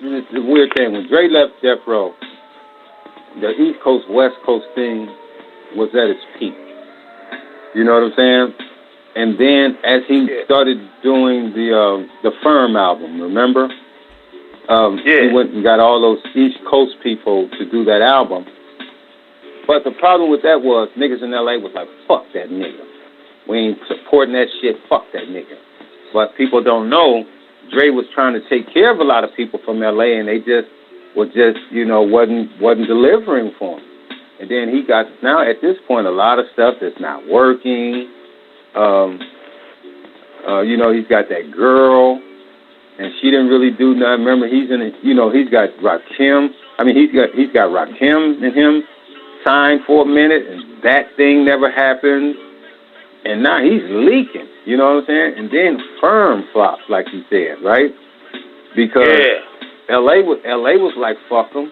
it's the weird thing. When Dre left Death Row, the East Coast, West Coast thing was at its peak. You know what I'm saying? And then as he started doing the Firm album, remember? He went and got all those East Coast people to do that album. But the problem with that was niggas in LA was like, fuck that nigga. We ain't supporting that shit, fuck that nigga. But people don't know, Dre was trying to take care of a lot of people from LA and they just wasn't delivering for him. And then he got, now at this point, a lot of stuff that's not working. He's got that girl, and she didn't really do nothing. Remember, he's got Rakim. I mean, he's got Rakim and him signed for a minute, and that thing never happened. And now he's leaking, you know what I'm saying? And then Firm flopped, like he said, right? Because LA was like, fuck them.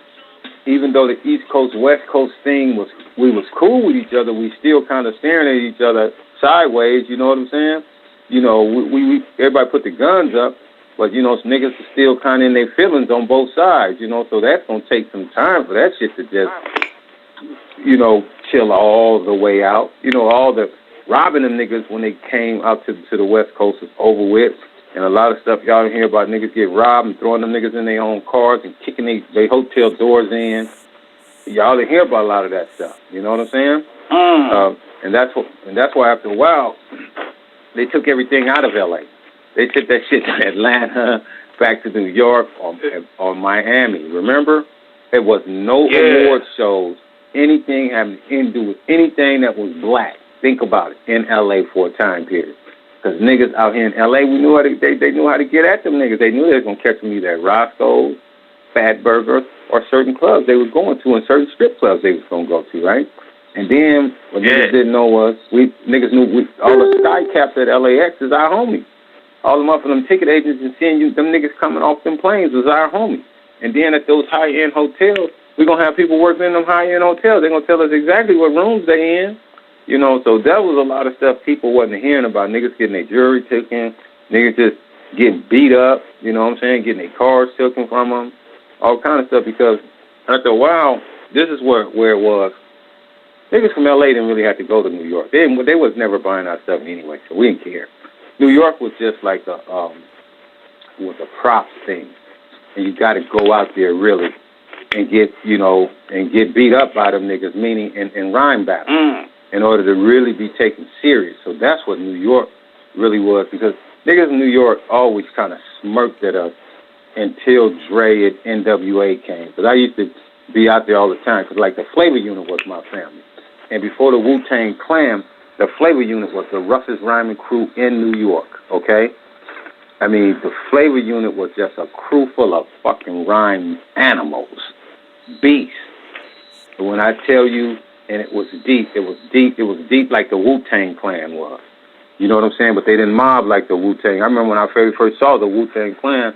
Even though the East Coast, West Coast thing we was cool with each other, we still kind of staring at each other sideways, you know what I'm saying? You know, we everybody put the guns up, but, you know, niggas are still kind of in their feelings on both sides, you know, so that's going to take some time for that shit to just, you know, chill all the way out. You know, all the robbing them niggas when they came out to the West Coast was over with. And a lot of stuff y'all didn't hear about niggas get robbed and throwing them niggas in their own cars and kicking their hotel doors in. Y'all didn't hear about a lot of that stuff. You know what I'm saying? And that's why after a while they took everything out of LA. They took that shit to Atlanta, back to New York, or Miami. Remember? There was no award shows, anything having to do with anything that was black. Think about it, in LA for a time period. Because niggas out here in LA, they knew how to get at them niggas. They knew they was going to catch them either at Roscoe's, Fat Burger, or certain clubs they was going to, and certain strip clubs they was going to go to, right? And then what niggas didn't know was, niggas knew all the sky caps at LAX is our homies. All them up for them ticket agents and seeing them niggas coming off them planes was our homies. And then at those high-end hotels, we're going to have people working in them high-end hotels. They're going to tell us exactly what rooms they in. You know, so that was a lot of stuff people wasn't hearing about. Niggas getting their jewelry taken, niggas just getting beat up, you know what I'm saying, getting their cars taken from them, all kind of stuff, because after a while, this is where it was. Niggas from L.A. didn't really have to go to New York. They was never buying our stuff anyway, so we didn't care. New York was just like a props thing, and you got to go out there really and get beat up by them niggas, meaning in rhyme battles. In order to really be taken serious. So that's what New York really was, because niggas in New York always kind of smirked at us until Dre and NWA came. Because I used to be out there all the time, because like the Flavor Unit was my family. And before the Wu-Tang Clan, the Flavor Unit was the roughest rhyming crew in New York, okay? I mean, the Flavor Unit was just a crew full of fucking rhyme animals, beasts. But when I tell you, and it was deep like the Wu-Tang Clan was. You know what I'm saying? But they didn't mob like the Wu-Tang. I remember when I very first saw the Wu-Tang Clan,